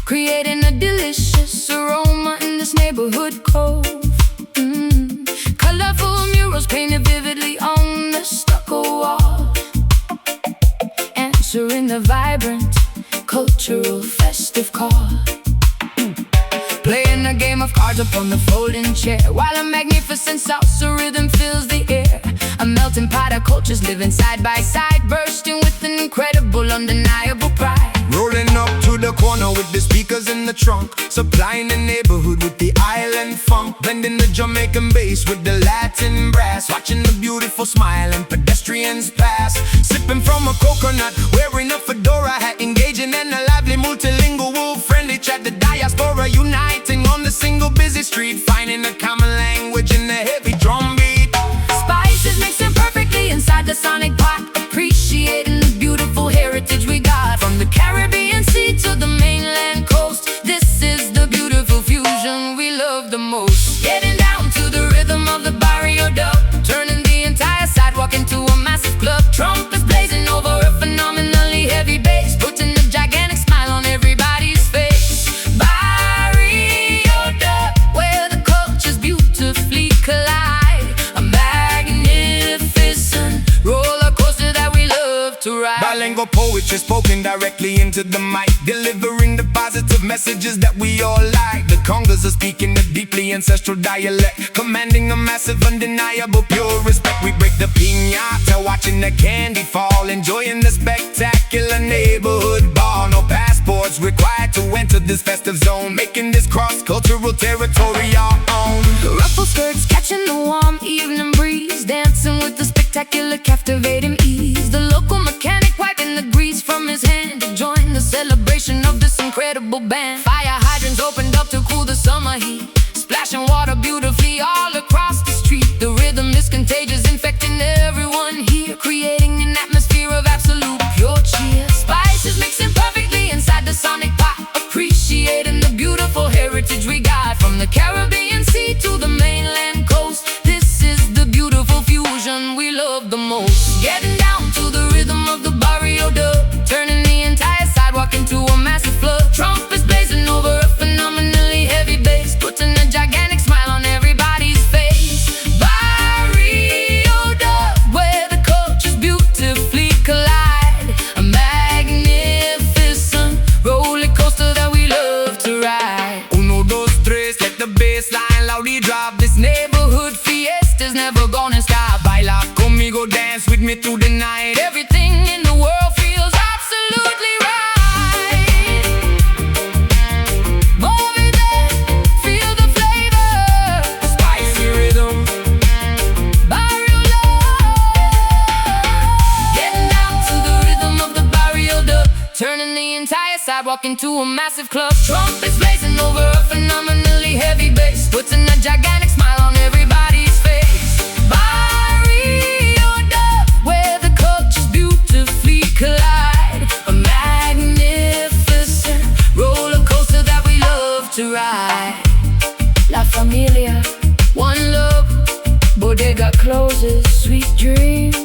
creating a delicious aroma in this neighborhood cove. Colorful murals painted vividly on the stucco wall, answering the vibrant cultural festive call. Playing a game of cards upon the folding chair, while a magnificent salsa rhythm fills the air. A melting pot of cultures living side by side, bursting with an incredible, undeniable pride. Rolling up to the corner with the speakers in the trunk, supplying the neighborhood with the island funk, blending the Jamaican bass with the Latin brass, watching the beautiful smiling pedestrians pass, sipping from a coconut, wearing a fedora hat, engaging in a lively multilingual friendly chat. The diaspora uniting on the single busy street, finding a common language in the heavy drum beat. Spices mixing perfectly inside the sonic pot, appreciating the beautiful heritage we got. From the Caribbean Sea to the mainland coast, this is the beautiful fusion we love the most. Getting down to the rhythm of the barrio dub, turning the entire sidewalk into a massive club. Trumpets blazing over a phenomenally heavy bass, putting a gigantic smile on everybody's face. Barrio dub, where the cultures beautifully collide, a magnificent roller coaster that we love to ride. Bilingual poetry spoken directly into the mic, delivering the positive messages that we all like. The congas are speaking a deeply ancestral dialect, commanding a massive, undeniable, pure respect. We break the piñata, watching the candy fall, enjoying the spectacular neighborhood ball. No passports required to enter this festive zone, making this cross-cultural territory our own. Ruffled skirts catching the warm evening breeze, dancing with the spectacular, captivating ease. The local mechanic wiping the grease from his hand to join the celebration of this incredible band. Fire hydrants opened up to cool the summer heat, splashing water beautifully all across the street. The rhythm is contagious, infecting everyone here, creating an atmosphere of absolute pure cheer. Spices mixing perfectly inside the sonic pot, appreciating the beautiful heritage we got. From the Caribbean Sea to the mainland coast, this is the beautiful fusion we love the most. Getting down to the rhythm of the barrio dub, turning the entire sidewalk into a massive flood. Trumpets blazing over a phenomenally heavy bass, putting a gigantic smile on everybody's face. Barrio dub, where the cultures beautifully collide, a magnificent roller coaster that we love to ride. Uno, dos, tres, let the bass line loudly drop. This neighborhood fiesta's never gonna stop. Baila conmigo, dance with me through the night. Everything in the world feels absolutely right. Movie, feel the flavor, Spicy rhythm, barrio love. Getting down to the rhythm of the barrio dub, turning the entire sidewalk into a massive club. Trumpets blazing over a phenomenally heavy bass, putting a gigantic smile on everybody's face. Barrio dub, where the cultures beautifully collide, a magnificent roller coaster that we love to ride. La familia, one love, bodega closes, sweet dreams.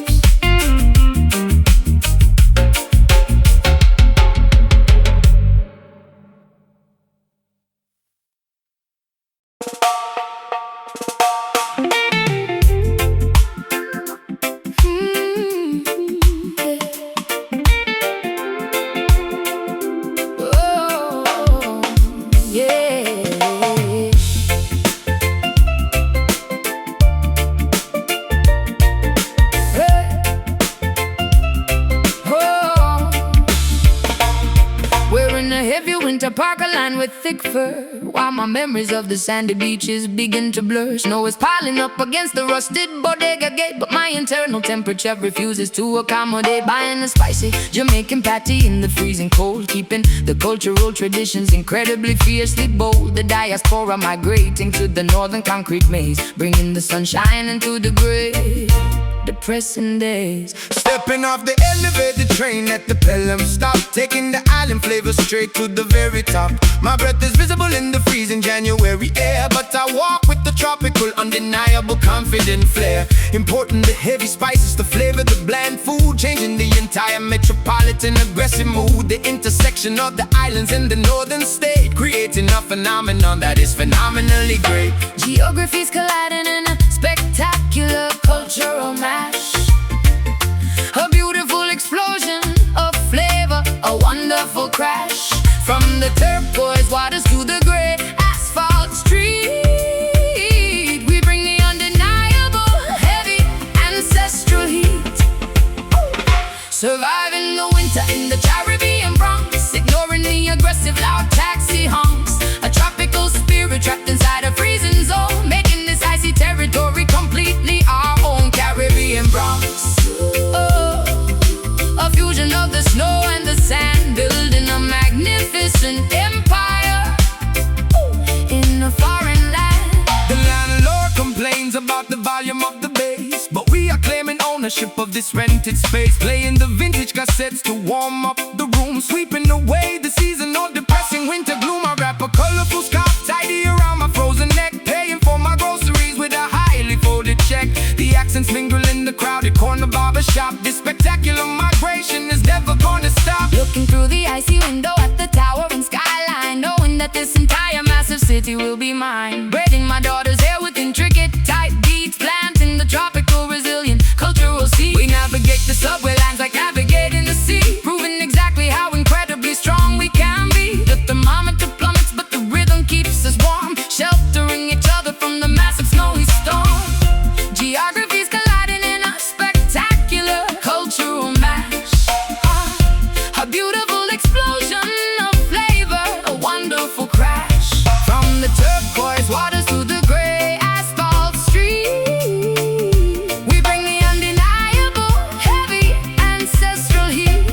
Heavy winter parka lined with thick fur, while my memories of the sandy beaches begin to blur. Snow is piling up against the rusted bodega gate, but my internal temperature refuses to accommodate. Buying a spicy Jamaican patty in the freezing cold, keeping the cultural traditions incredibly fiercely bold. The diaspora migrating to the northern concrete maze, bringing the sunshine into the gray. depressing days. Stepping off the elevated train at the Pelham stop, taking the island flavor straight to the very top. My breath is visible in the freezing January air, but I walk with the tropical, undeniable, confident flair. Importing the heavy spices to flavor the bland food, changing the entire metropolitan aggressive mood. The intersection of the islands in the northern state, creating a phenomenon that is phenomenally great. Geographies colliding in a spectacular cultural mash. A beautiful explosion of flavor, a wonderful crash. From the turquoise waters to the gray asphalt street, we bring the undeniable, heavy, ancestral heat. Surviving the winter in the Caribbean Bronx, ignoring the aggressive loud taxi honks. A tropical spirit trapped inside a freezing zone, making this icy territory completely our own Caribbean Bronx. A fusion of the snow and the sand, building a magnificent empire in a foreign land. The landlord complains about the volume of the bass, but we are claiming ownership of this rented space. Playing the vintage cassettes to warm up the room, sweeping away the seasonal depressing winter gloom. I wrap a colorful scarf tidy around my frozen neck, paying for my groceries with a highly folded check. The accents mingle in the crowded corner barber shop. This spectacular migration is never gonna stop. Looking through the icy window at the towering skyline, knowing that this entire massive city will be mine. Braiding my daughter's hair with intricate tight beats, planting the tropical resilient cultural seed. We navigate the subway lines like navigating the sea, proving exactly how incredibly strong we can be. The thermometer plummets, but the rhythm keeps us warm, sheltering each other from the massive snowy storm. Geographies colliding in a spectacular cultural mash. A beautiful explosion of flavor, a wonderful crash. From the turquoise waters to the gray asphalt street, we bring the undeniable, heavy, ancestral heat.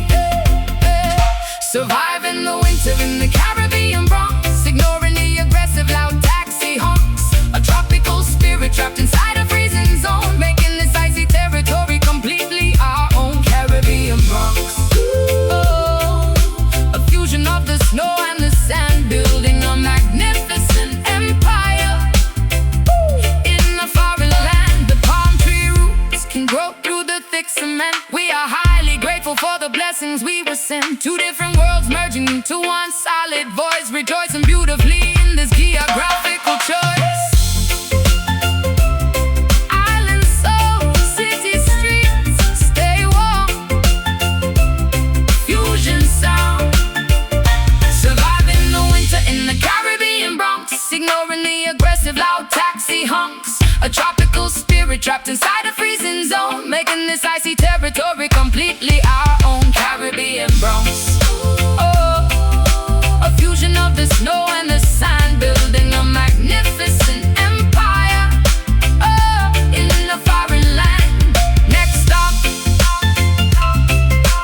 Surviving the winter in the Caribbean Bronx, ignoring the aggressive loud taxi honks. A tropical spirit trapped inside a freezing zone, making this icy territory completely our own Caribbean Bronx. A fusion of the snow and the sand, building a magnificent empire in a foreign land. The palm tree roots can grow through the thick cement. We are highly grateful for the blessings we were sent. Two different worlds merging into one solid voice, rejoicing beautifully in this geographical choice. Island soul, city streets, stay warm. Fusion sound, surviving the winter in the Caribbean Bronx, ignoring the aggressive loud taxi honks. A tropical spirit trapped inside a freezing zone, making this icy territory completely our own Caribbean Bronx. A fusion of the snow and the sand, building a magnificent empire in a foreign land. Next stop,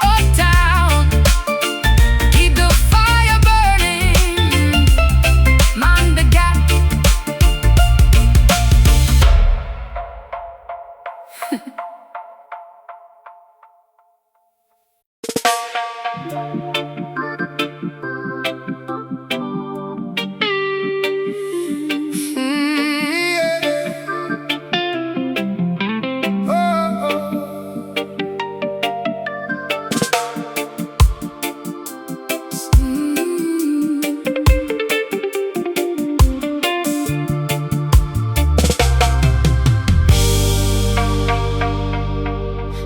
uptown. Keep the fire burning, mind the gap.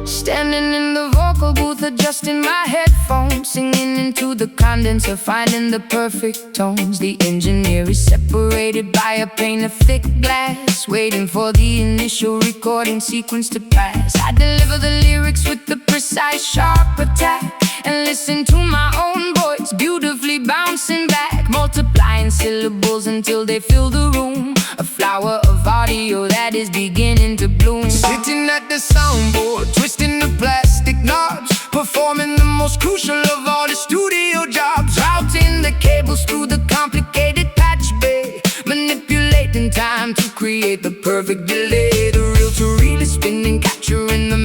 Standing in the vocal booth, adjusting my headphones, singing into the condenser, finding the perfect tones. The engineer is separated by a pane of thick glass, waiting for the initial recording sequence to pass. I deliver the lyrics with the precise, sharp attack, and listen to my own voice beautifully bouncing back, multiplying syllables until they fill the room. A flower of audio that is beginning to bloom. Sitting at the soundboard, twisting the plastic knobs, performing the most crucial of all the studio jobs. Routing the cables through the complicated patch bay, manipulating time to create the perfect delay. The reel to reel is spinning, capturing the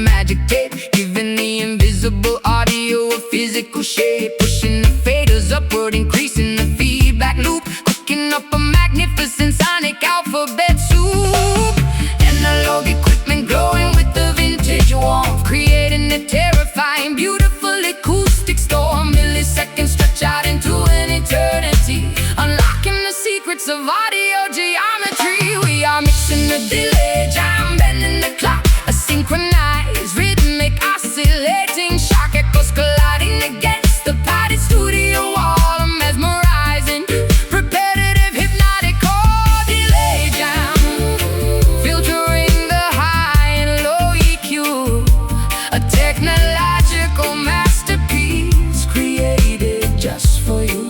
secrets of audio geometry. We are mixing the delay, jam, bending the clock. A synchronized, rhythmic, oscillating shock echoes colliding against the padded studio wall. Mesmerizing, repetitive, hypnotic, or delay jam, filtering the high and low EQ. A technological masterpiece created just for you.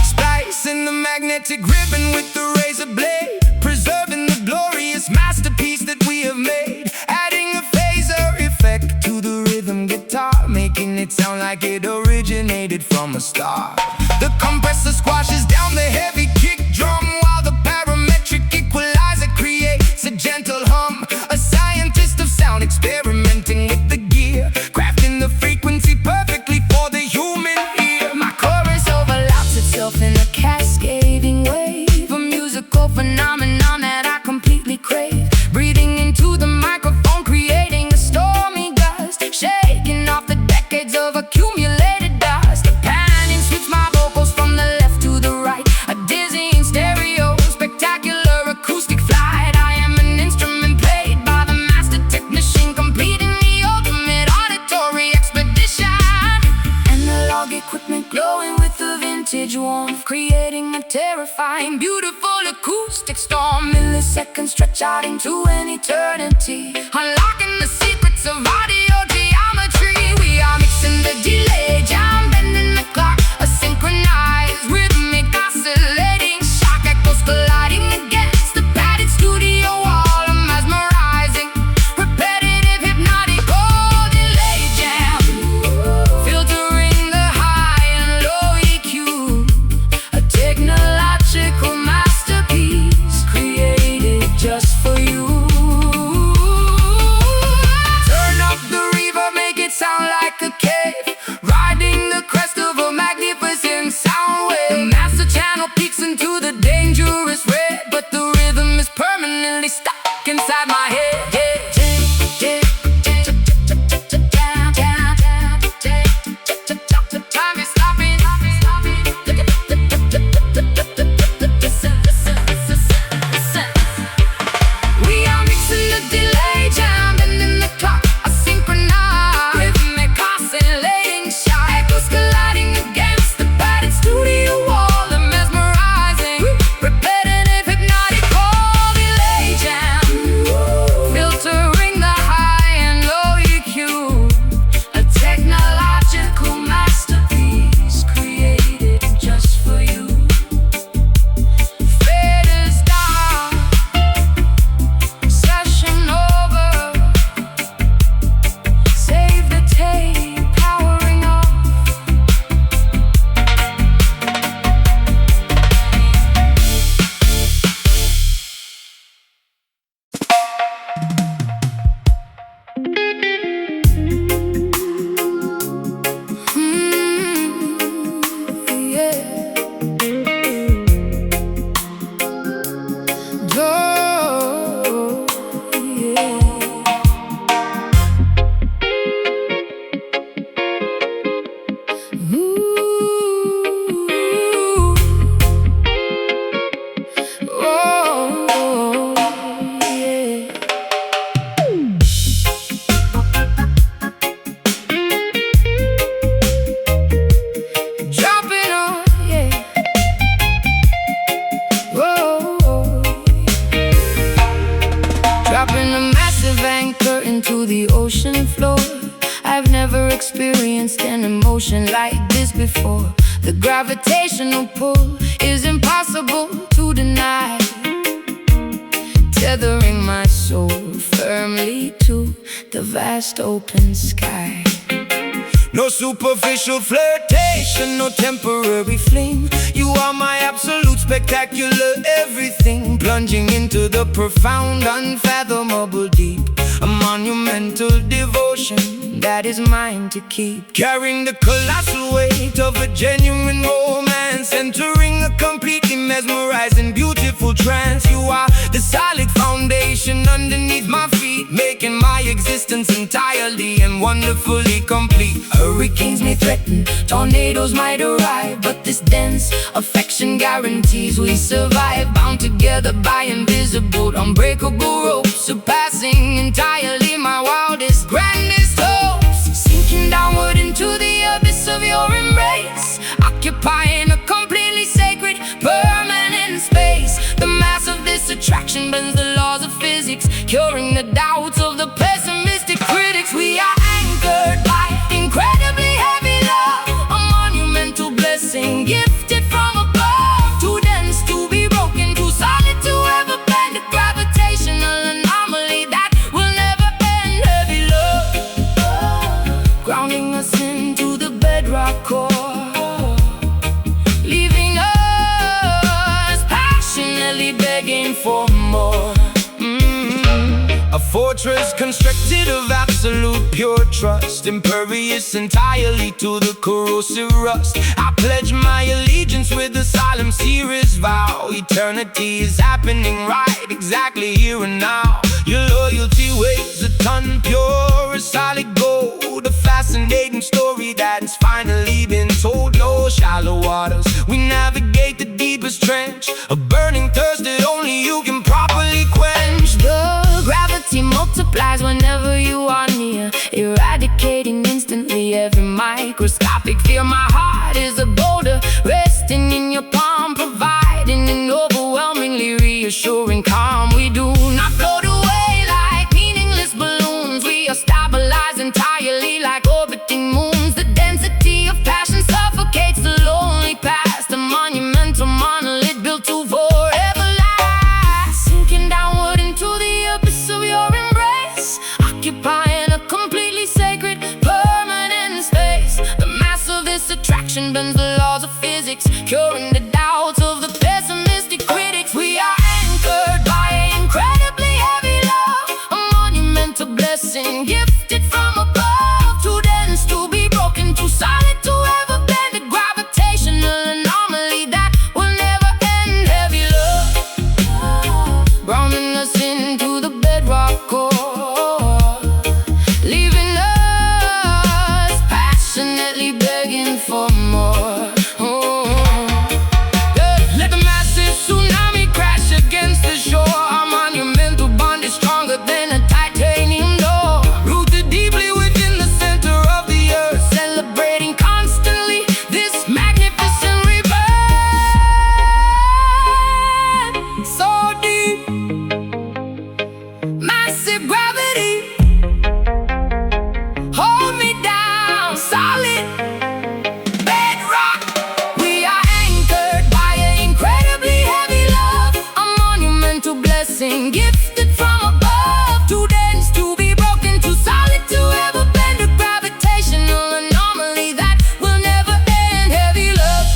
Splicing the magnetic ribbon with the razor blade, preserving the glorious masterpiece that we have made. Adding a phaser effect to the rhythm guitar, making it sound like it originated from a star. The compressor squashes down the heavy kick drum, while the parametric equalizer creates a gentle hum. A scientist of sound experimenting with the gear, crafting the frequency perfectly for the human ear. My chorus overlaps itself in a cascading wave, a musical phenomenon that I completely crave. Breathing into the microphone, creating a stormy gust, shaking off the decades of accumulated dust. A panning sweeps my vocals from the left to the right, a dizzying stereo, spectacular acoustic flight. I am an instrument played by the master technician, completing the ultimate auditory expedition. Analog equipment glowing with the vintage warmth, creating a terrifying, beautiful acoustic storm. Milliseconds stretch out into an eternity, unlocking the secrets of audio geometry. We are mixing the delay, jam, bending the clock. A synchronized, rhythmic, oscillating shock echoes colliding against the padded studio wall. Mesmerizing, repetitive, hypnotic, oh, delay jam, filtering the high and low EQ. A technological masterpiece created just for you. Turn up the reverb, make it sound like a cave, riding the crest of a magnificent sound wave. The master channel peeks into the dangerous red, but the rhythm is permanently stuck inside my head. Time is stopping. We are mixing the delay, jam, bending the clock. A synchronized, rhythmic, oscillating shock echoes colliding against the padded studio wall. The mesmerizing, repetitive, hypnotic, oh, delay jam, filtering the high and low EQ. A technological masterpiece created just for you. Faders down, session over. Save the tape, powering off. Yeah. Oh, yeah. Ooh. Oh, yeah. Dropping on, yeah. Whoa. Dropping a massive anchor into the ocean floor. I've never experienced an emotion like this before. The gravitational pull is impossible to deny, tethering my soul firmly to the vast open sky. No superficial flirtation, no temporary fling. You are my absolute spectacular everything, plunging into the profound, unfathomable deep. A monumental devotion that is mine to keep, carrying the colossal weight of a genuine romance, entering a completely mesmerizing, beautiful trance. You are the solid foundation underneath my feet, beat, making my existence entirely and wonderfully complete. Hurricanes may threaten, tornadoes might arrive, but this dense affection guarantees we survive. Bound together by invisible, unbreakable ropes, surpassing entirely my wildest, grandest hopes. Sinking downward into the abyss of your embrace, occupying a completely sacred, permanent space. The mass of this attraction bends the laws of physics, curing the doubts of the pessimistic critics. We are anchored by incredibly heavy love, a monumental blessing gifted from above. Too dense to be broken, too solid to ever bend, a gravitational anomaly that will never end. Heavy love, grounding us into the bedrock core, leaving us passionately begging for more. A fortress constructed of absolute pure trust, impervious entirely to the corrosive rust. I pledge my allegiance with a solemn, serious vow. Eternity is happening right exactly here and now. Your loyalty weighs a ton, pure as solid gold, a fascinating story that's finally been told. No shallow waters, we navigate the deepest trench, a burning thirst that only you can properly quench. The gravity multiplies whenever you are near, eradicating instantly every microscopic fear. My heart is a boulder resting in your palm, providing an overwhelmingly reassuring calm. We do not float away like meaningless balloons, we are stabilized entirely like orbiting moons. The density of passion suffocates the lonely past, a monumental monolith built to forever last. Sinking downward into the abyss of your embrace, occupying a completely sacred, permanent space. The mass of this attraction bends the laws of physics, curing the doubts of the pessimistic critics. We are anchored by incredibly heavy love, a monumental blessing gifted from above. Too dense to be broken, too solid to ever bend, a gravitational anomaly that will never end. Heavy love, grounding us into the bedrock core, leaving us passionately begging for more. Let the massive tsunami crash against the shore. Our monumental bond is stronger than a titanium door, rooted deeply within the center of the earth, celebrating constantly this magnificent rebirth. So deep, massive gravity, hold me down, solid bedrock. We are anchored by an incredibly heavy love, a monumental blessing gifted from above. Too dense to be broken, too solid to ever bend, a gravitational anomaly that will never end. Heavy love,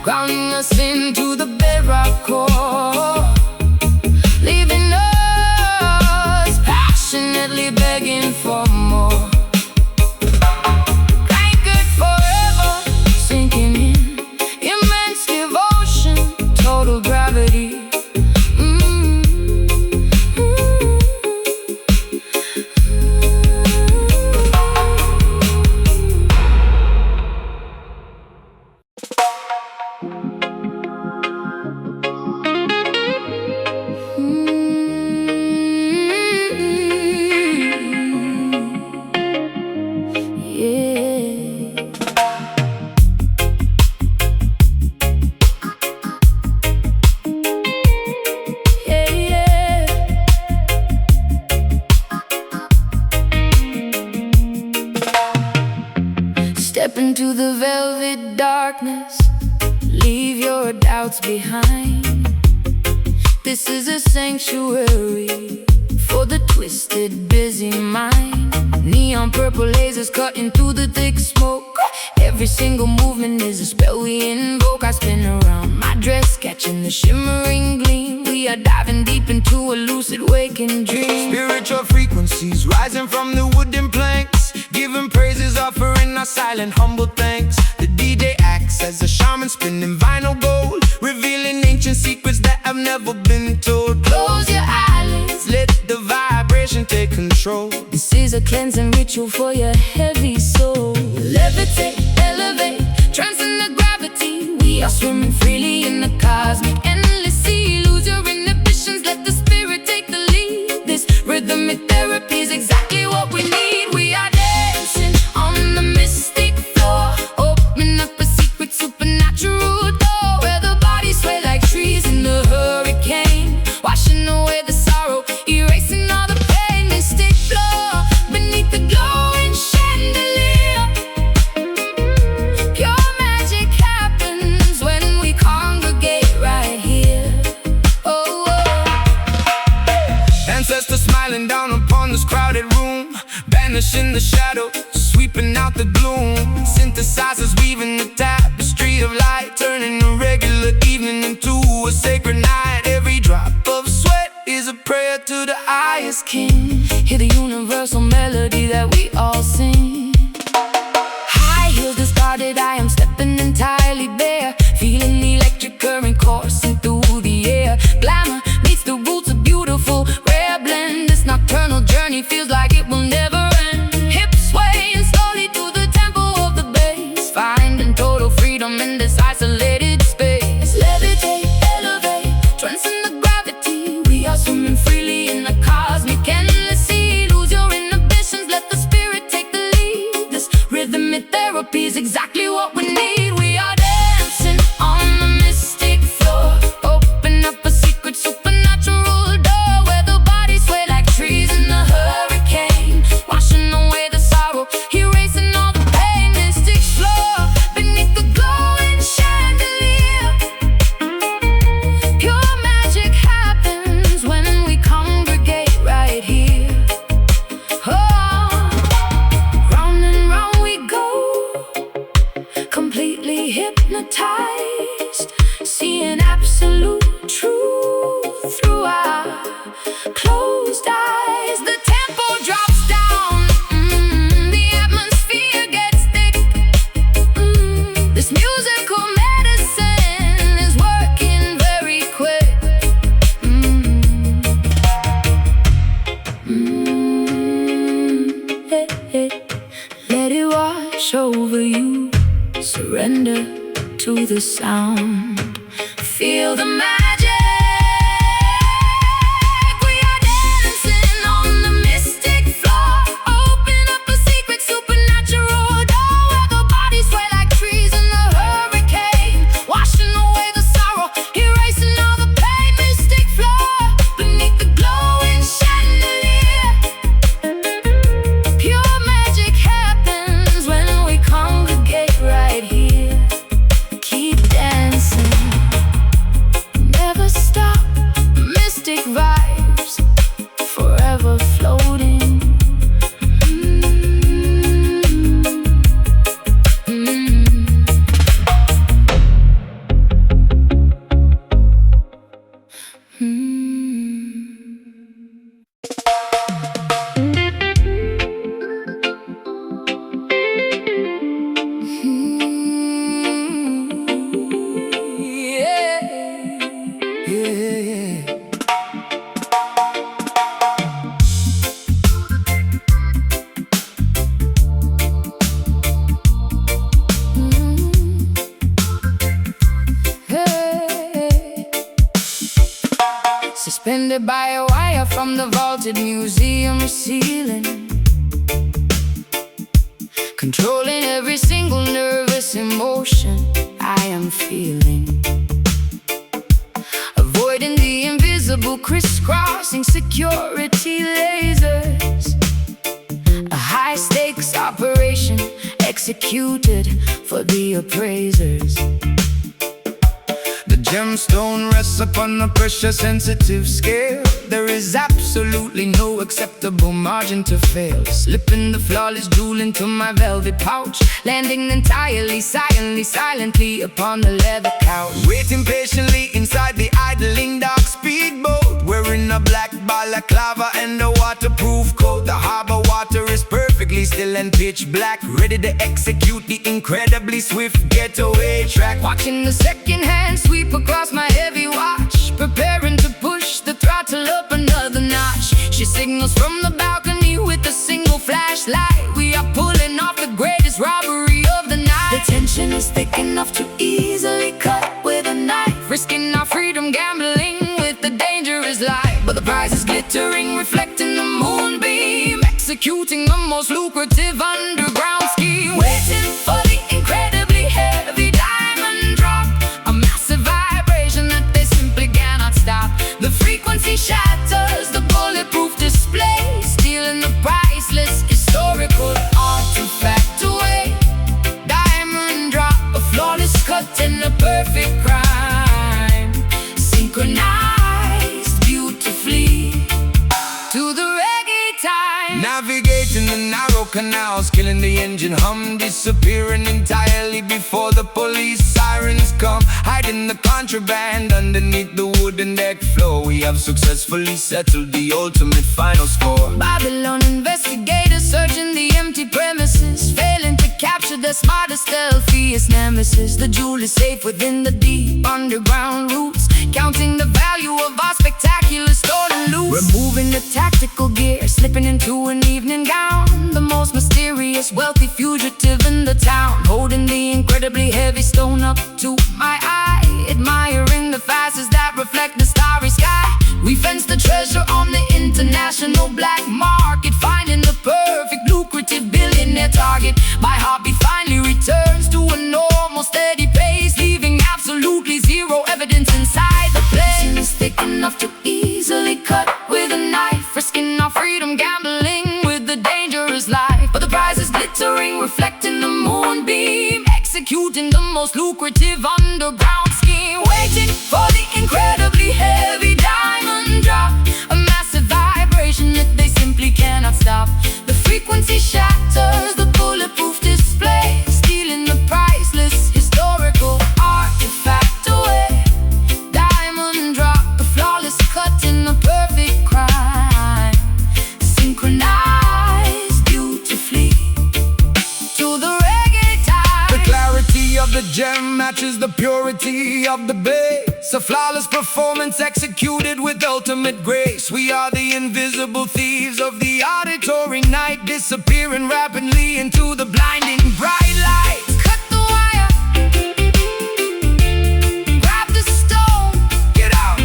grounding us into the bedrock core, leaving us passionately begging for more. Anchored forever, sinking in immense devotion, total gravity. Step into the velvet darkness, leave your doubts behind. This is a sanctuary for the twisted, busy mind. Neon purple lasers cutting through the thick smoke. Every single movement is a spell we invoke. I spin around my dress, catching the shimmering gleam. We are diving deep into a lucid waking dream. Spiritual frequencies rising from the wooden planks, giving praises, offering our silent, humble thanks. The DJ acts as a shaman, spinning vinyl gold, revealing ancient secrets that have never been told. Close your eyelids, let the vibe control. This is a cleansing ritual for your heavy soul. Levitate, elevate, transcend the gravity. We are swimming freely in the cosmic endless sea. Lose your inhibitions, let the spirit take the lead. This rhythmic therapy is exactly what we need. We are dancing on the mystic floor, open up a secret supernatural door, where the bodies sway like trees in the hurricane, washing away the sorrow, erasing all the pain. Mystic floor beneath the glowing chandelier. Pure magic happens when we congregate right here. Oh, oh. Ancestors smiling down upon this crowded room, banishing the shadow, sweeping out the gloom. Synthesizers weaving the tapestry of light, turning a regular evening into a sacred night. Every drop of sweat is a prayer to the highest king. Hear the universal melody that we all sing. High heels discarded, I am stepping entirely bare, feeling the electric current coursing through the air. Glamour meets the roots of beautiful, rare blend. This nocturnal journey feels like it will never end. Hips swaying slowly through the tempo of the bass, finding total freedom in this isolated space. Levitate, elevate, transcend the gravity. We are swimming freely in the cosmic endless sea. Lose your inhibitions, let the spirit take the lead. This rhythmic therapy is exactly what we need. We are dancing on the mystic floor, open up a secret supernatural door, where the bodies sway like trees in the hurricane, washing away the sorrow, erasing all the pain. Mystic floor beneath the glowing chandelier. Pure magic happens when we congregate right here. Oh, round and round we go, completely hypnotized, seeing absolute truth through our closed eyes. The tempo drops down, the atmosphere gets thick. This musical medicine is working very quick. Hey, hey. Let it wash over you, surrender to the sound, feel the magic. We are dancing on the mystic floor, open up a secret supernatural door, where the bodies sway like trees in the hurricane, washing away the sorrow, erasing all the pain. Mystic floor beneath the glowing chandelier. Pure magic happens when we congregate right here. Keep dancing, never stop. Mystic vibes, forever floating. Suspended by a wire from the vaulted museum ceiling, controlling every single nervous emotion I am feeling, avoiding the invisible crisscrossing security lasers. A high-stakes operation executed for the appraisers. The gemstone rests upon a pressure-sensitive scale. There is absolutely no acceptable margin to fail. Slipping the flawless jewel into my velvet pouch, landing entirely silently upon the leather couch. Waiting patiently inside the idling dark speedboat, wearing a black balaclava and a waterproof coat. The harbor water is perfectly still and pitch black, ready to execute the incredibly swift getaway track. Watching the second hand sweep across my heavy watch, preparing to push the throttle up another notch. She signals from the balcony flashlight. We are pulling off the greatest robbery of the night. The tension is thick enough to easily cut with a knife, risking our freedom, gambling with the dangerous life. But the prize is glittering, reflecting the moonbeam, executing the most lucrative underground scheme. Waiting for the incredibly heavy diamond drop, a massive vibration that they simply cannot stop. The frequency shatters the bulletproof display, stealing the priceless historical artifact away. Diamond drop, a flawless cut and a perfect crime, synchronized beautifully to the reggae time. Navigating the narrow canals, killing the engine hum, disappearing entirely before the police sirens come. Hiding the contraband underneath the wooden deck floor, we have successfully settled the ultimate final score. Babylon investigators searching the empty premises, failing to capture the smartest, stealthiest nemesis. The jewel is safe within the deep underground roots, counting the value of our spectacular stolen loot. We're moving the tactical gear, slipping into an evening gown, the most mysterious, wealthy fugitive in the town, holding the incredibly heavy stone up to my eye, admiring the facets that reflect the starry sky. We fence the treasure on the international black market, finding the perfect lucrative billionaire target. My heartbeat finally returns to a normal steady pace, leaving absolutely zero evidence inside the place. It's thick enough to easily cut with a knife, risking our freedom, gambling with the dangerous life. But the prize is glittering, reflecting the moonbeam, executing the most lucrative underground scheme. Waiting for the incredibly heavy diamond drop, a massive vibration that they simply cannot stop. The frequency shatters the bulletproof display, stealing the priceless historical artifact away. Diamond drop, a flawless cut and a perfect crime, synchronized beautifully to the reggae time. The clarity of the gem matches the purity of the bass, a flawless performance executed with ultimate grace. We are the invisible thieves of the auditory night, disappearing rapidly into the blinding bright lights. Cut the wire, grab the stone, Get out!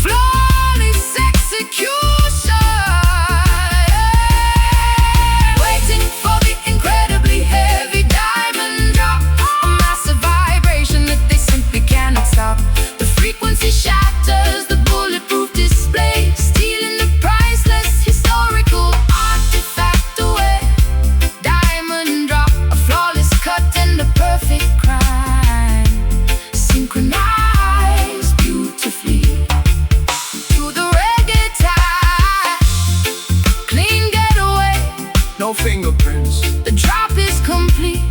flawless execution. Waiting for the incredibly heavy diamond drop, a massive vibration that they simply cannot stop. The frequency shatters the bulletproof display, stealing the priceless historical artifact away. Diamond drop, a flawless cut and a perfect crime, synchronized beautifully to the reggae time. Clean getaway, No fingerprints. the drop is complete,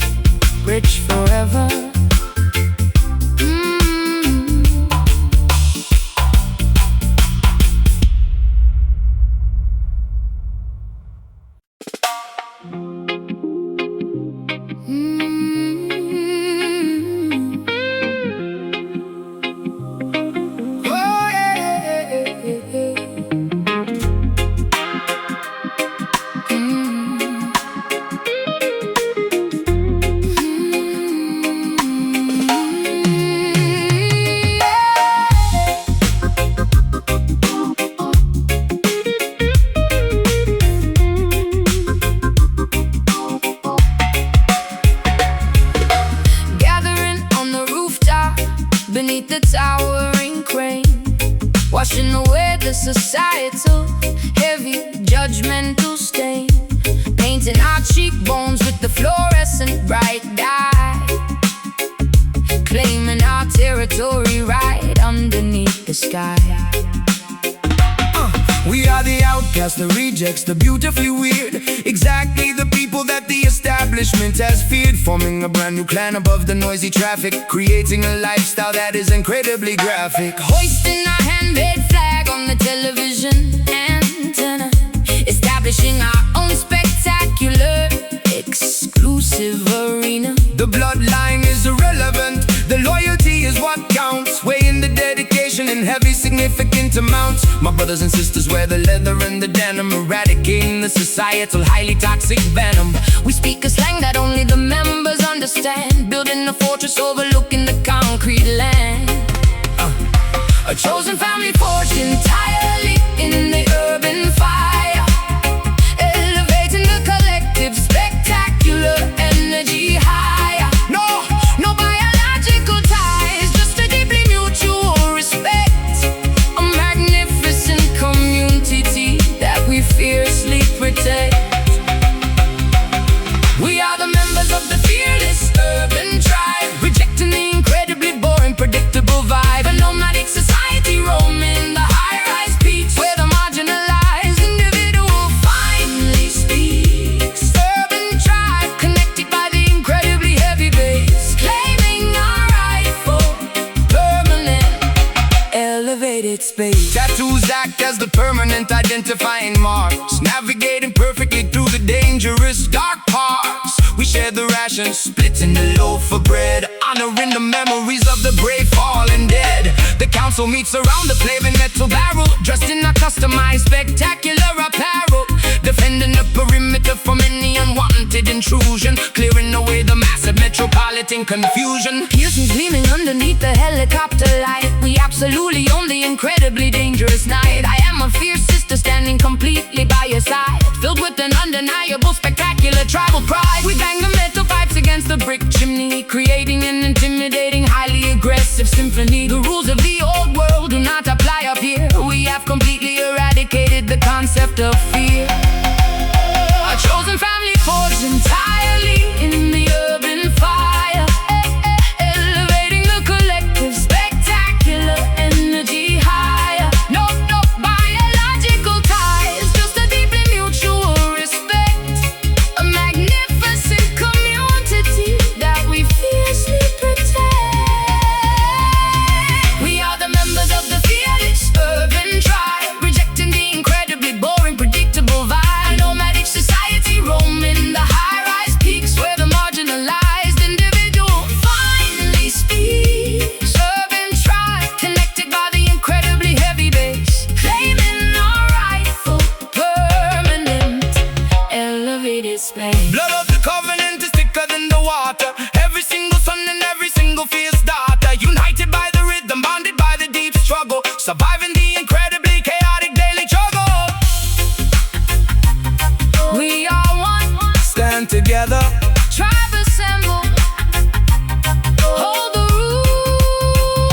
rich forever. Oh, yeah. Gathering on the rooftop beneath the towering crane, washing away the societal heavy judgmental stain, painting our cheekbones with the fluorescent bright dye, claiming our territory right underneath the sky. We are the outcasts, the rejects, the beautifully weird, exactly the people that the establishment has feared, forming a brand new clan above the noisy traffic, creating a lifestyle that is incredibly graphic. Hoisting our handmade flag on the television antenna, establishing our own spectacular, exclusive arena. The bloodline is irrelevant, the loyalty is what counts, weighing the dedication and heavy significance significant amounts. My brothers and sisters wear the leather and the denim, eradicating the societal highly toxic venom. We speak a slang that only the members understand, building a fortress overlooking the concrete land. A chosen family forged entirely in the urban fire, elevating the collective spectacular energy higher. No biological ties, just a deeply mutual respect, a magnificent community that we fiercely protect. We are the members of the fearless urban tribe, rejecting the incredibly boring, predictable vibe. A nomadic society roaming the high-rise peaks, where the marginalized individual finally speaks. Urban tribe, connected by the incredibly heavy bass, claiming our right for permanent elevated space. Tattoos act as the permanent identifying marks, navigating perfectly through the dangerous dark parts. We share the rations, splitting the loaf for bread, honoring the memories of the brave fallen dead. The council meets around the flaming metal barrel, dressed in a customized spectacular apparel, defending the perimeter from any unwanted intrusion, clearing away the massive metropolitan confusion. Piercings gleaming underneath the helicopter light, we absolutely own the incredibly dangerous night. I am a fierce sister standing completely by your side, filled with an undeniable spectacular tribal pride. We bang the metal pipes against the brick chimney, creating an intimidating, highly aggressive symphony. The rules of the old world do not apply up here. We have completely eradicated the concept of fear. A chosen family forged entirely in the urban fire, elevating the collective spectacular energy higher. No biological ties, just a deeply mutual respect, a magnificent community that we fiercely protect. We are the members of the fearless urban tribe, rejecting the incredibly boring, predictable vibe. A nomadic society roaming the high-rise peaks, where the marginalized individual finally speaks. Urban tribe, connected by the incredibly heavy bass, claiming our rightful permanent elevated space. Blood of the covenant is thicker than the water, every single son and every single fierce daughter, united by the rhythm, bonded by the deep struggle, surviving the incredibly chaotic daily struggle. We are one, Stand together, tribe assemble, hold the rule.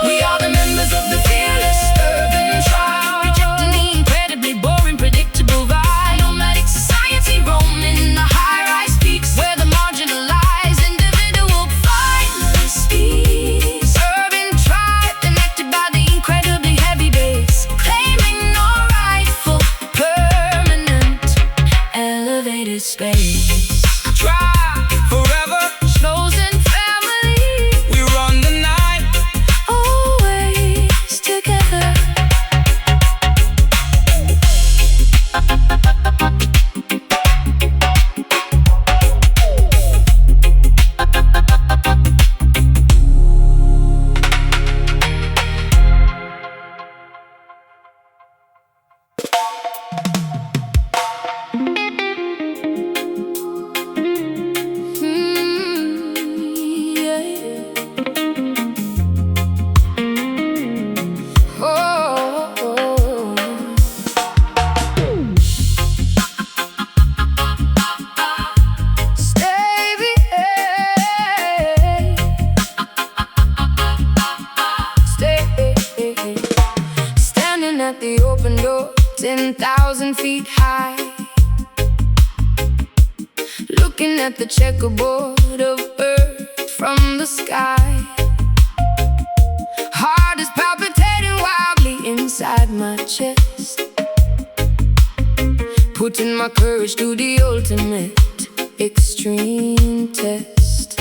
We are the members of the fearless urban tribe, rejecting the incredibly boring, predictable vibe. Nomadic society roaming the high-rise peaks, where the marginalized individual finally speaks. Urban tribe, connected by the incredibly heavy bass, claiming our rightful permanent elevated space. try forever. Chosen family, We run the night. always together. Yeah. Oh. Stay behave. Stay. Standing at the open door, 10,000 feet high, looking at the checkerboard of earth from the sky. Heart is palpitating wildly inside my chest, putting my courage to the ultimate extreme test.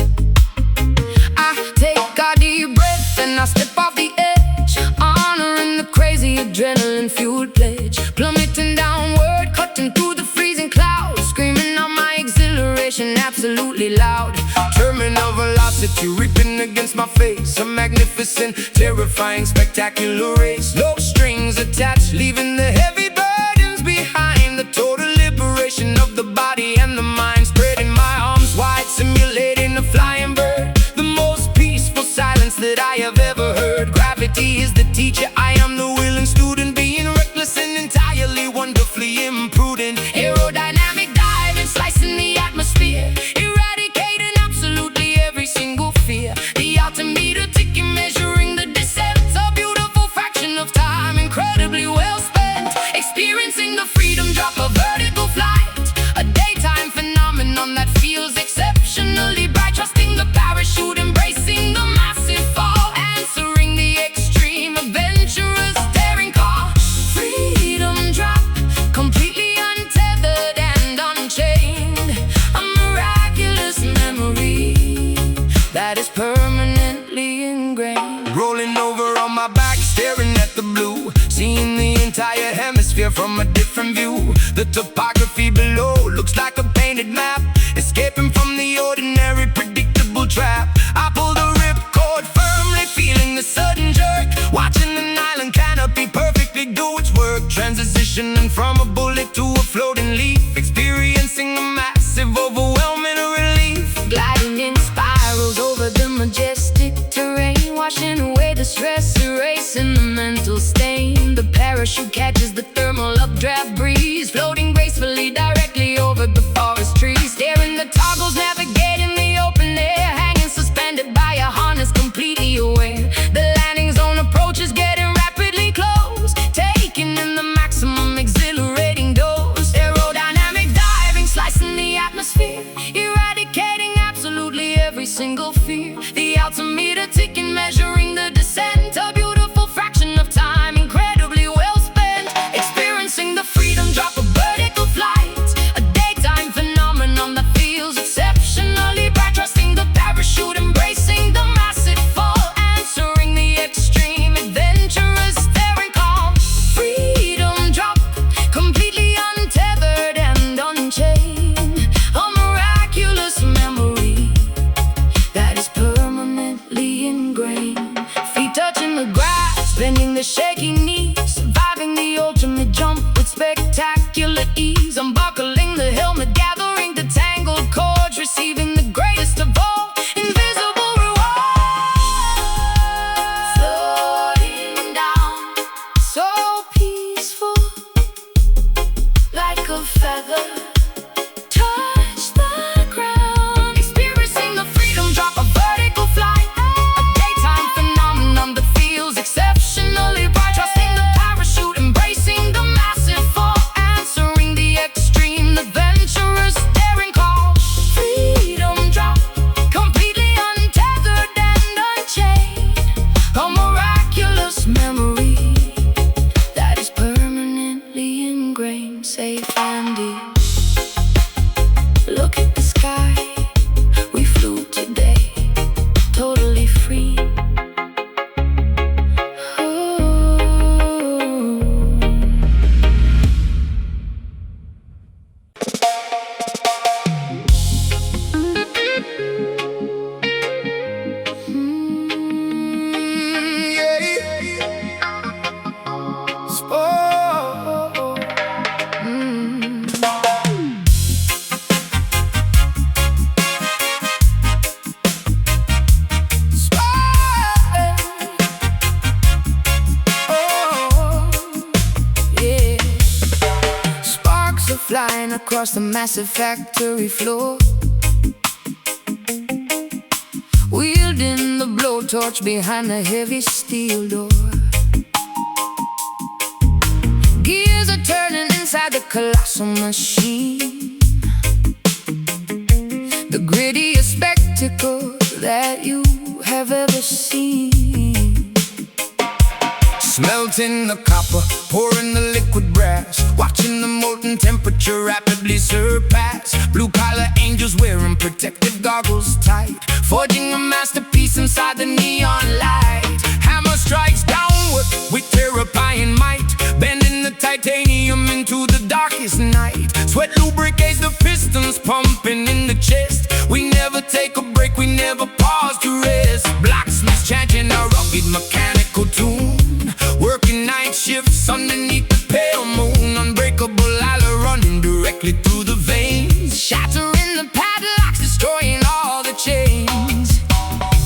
I take a deep breath and I step off the edge, honoring the crazy adrenaline-fueled pledge, plummeting downward, cutting through the freezing clouds, screaming out my exhilaration absolutely loud. Terminal velocity velocity ripping against my face. A magnificent, terrifying, spectacular race. No strings attached, leaving the heavy burdens behind. The total liberation of the body and the mind. Spreading my arms wide, simulating a flying bird. The most peaceful silence that I have ever heard. Gravity is the teacher, I am the willing student. Being reckless and entirely wonderfully imprudent. Aerodynamic diving, slicing the atmosphere. Eradicating absolutely every single fear. The altimeter ticking, measuring the descent. A beautiful fraction of time, incredibly well spent. Experiencing the freedom drop, a vertical flight. A daytime phenomenon that feels exceptionally bright. Trusting the parachute, embracing the massive fall. Answering the extreme, adventurous, daring call. Freedom drop, completely untethered and unchained. A miraculous memory that is permanently ingrained. Rolling over on my back, staring at the blue. Seeing the entire hemisphere from a different view. The topography below looks like a painted map. Escaping from the ordinary, predictable trap. I pull the ripcord firmly, feeling the sudden jerk. Watching an island canopy perfectly do its work. Transitioning from a bullet to a floating leaf. Experiencing a massive, overwhelming relief. Gliding in spirals over the majestic terrain. Washing away the stress, erasing the mental stain. The parachute catches the thermal updraft breeze. Floating gracefully directly over the forest trees. Staring the toggles, navigating the open air. Hanging suspended by a harness, completely aware. The landing zone approaches, getting rapidly close. Taking in the maximum exhilarating dose. Aerodynamic diving, slicing the atmosphere. Eradicating absolutely every single fear. The altimeter ticking, measuring the descent. A beautiful fraction of time, incredibly well spent. Experiencing the freedom drop, a vertical flight. A daytime phenomenon that feels exceptionally bright. Trusting the parachute, embracing the massive fall. Answering the extreme, adventurous, daring call. Freedom drop, completely untethered and unchained. A miraculous memory that is permanently ingrained. Feet touching the grass, bending the shaking knees. Surviving the ultimate jump with spectacular ease. Unbuckling the helmet, gathering the tangled cords. Receiving the greatest of all, invisible reward. Floating down, so peaceful, like a feather. Touch the ground. Experiencing the freedom drop, a vertical flight. A daytime phenomenon that feels exceptionally bright. Trusting the parachute, embracing the massive fall. Answering the extreme, adventurous, daring call. Freedom drop, completely untethered and unchained. A miraculous memory that is permanently ingrained. Safe and deep. Look at the sky, we flew today, totally free. Flying across the massive factory floor. Wielding the blowtorch behind the heavy steel door. Gears are turning inside the colossal machine. The grittiest spectacle that you have ever seen. Smelting the copper, pouring the liquid brass. Watching the molten temperature rapidly surpass. Blue-collar angels wearing protective goggles tight. Forging a masterpiece inside the neon light. Hammer strikes downward with terrifying might. Bending the titanium into the darkest night. Sweat lubricates the pistons pumping in the chest. We never take a break, we never pause. to rest. Blacksmiths chanting a rugged mechanical tune, working night shifts underneath the pale moon. Unbreakable ladder running directly through the veins, shattering the padlocks, destroying all the chains.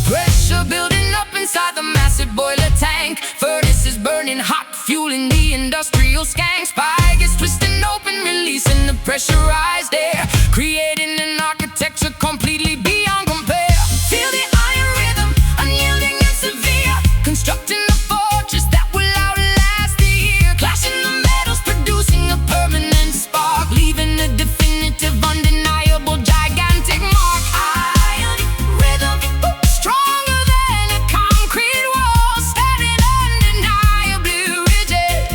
Pressure building up inside the massive boiler tank. Furnaces burning hot, fueling the industrial skank. Spy gets twisting open, releasing the pressurized air, creating an architecture completely beyond compare. Feel the iron rhythm, unyielding and severe, constructing a fortress that will outlast the year. Clashing the metals, producing a permanent spark, leaving a definitive, undeniable, gigantic mark. Iron rhythm, stronger than a concrete wall, standing undeniably rigid,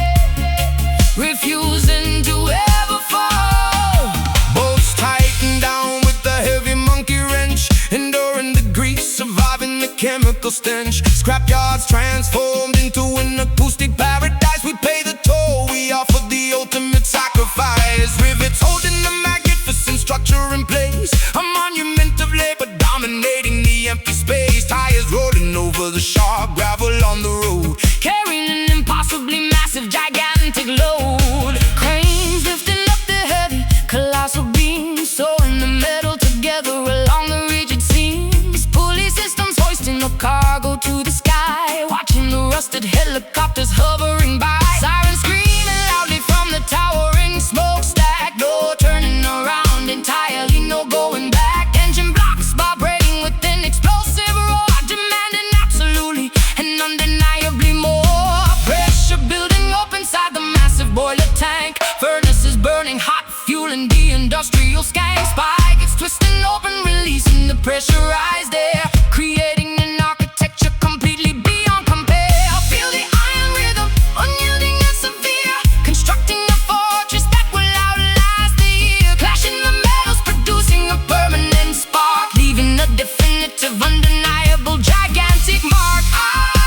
refusing to ever fall. Bolts tighten down with the heavy monkey wrench, enduring the grease, surviving the chemical stench. Scrapyards transformed into an acoustic paradise. We pay the toll, we offer the ultimate sacrifice. Rivets holding the magnificent structure in place, a monument of labor dominating the empty space. Tires rolling over the sharp gravel on the road, Carrying an impossibly massive, gigantic load. Cranes lifting up the heavy, colossal beams, sewing the metal together along the rigid seams. Pulley systems hoisting the cargo to the sky, watching the rusted helicopters hovering by. Sirens screaming loudly from the towering smokestack. No turning around entirely, no going back. Engine blocks vibrating with an explosive roar, demanding absolutely and undeniably more. Pressure building up inside the massive boiler tank. Furnaces burning hot, fueling the industrial skank. Spy gets twisting open, releasing the pressurized air, creating an architecture completely beyond compare. Feel the iron rhythm, unyielding and severe, constructing a fortress that will outlast the year. Clashing the metals, producing a permanent spark, leaving a definitive, undeniable, gigantic mark.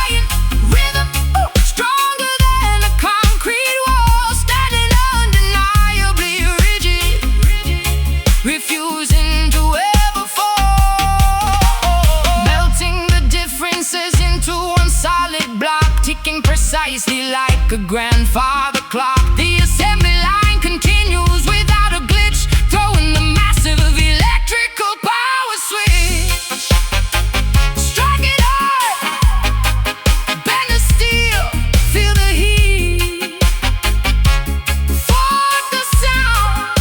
Iron rhythm, stronger than a concrete wall, standing undeniably rigid, refusing to ever fall. Melting the differences into one solid block, ticking precisely like a grandfather clock. The assembly line continues without a glitch, throwing the massive electrical power switch. Strike it hard, bend the steel, feel the heat, fork the sound.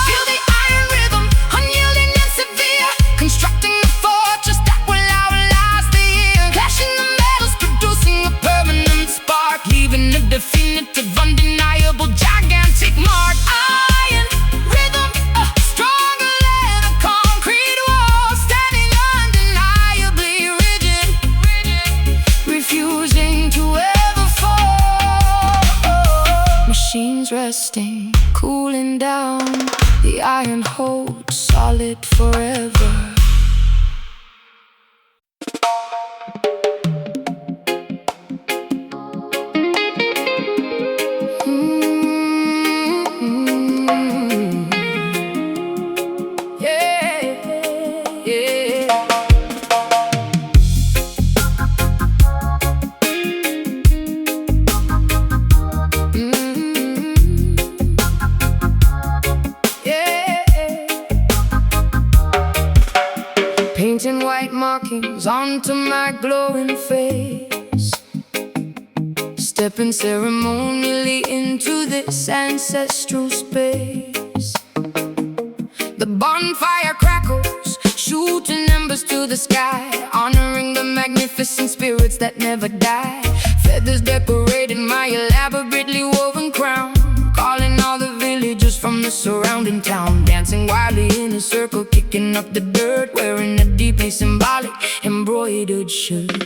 Feel the iron rhythm, unyielding and severe, constructing a fortress that will outlast the year. Clashing the metals, producing a permanent spark, leaving a definitive, undeniable, gigantic mark. Iron rhythm, stronger than a concrete wall, standing undeniably rigid, refusing to ever fall. Machines resting, cooling down, the iron holds solid forever. Yeah, yeah. Painting white markings onto my glowing face, stepping ceremonially into this ancestral space. The bonfire crackles, shooting embers to the sky, honoring the magnificent spirits that never die. Feathers decorating my elaborately woven crown, calling all the villagers from the surrounding town. Dancing wildly in a circle, kicking up the dirt, wearing a deeply symbolic embroidered shirt.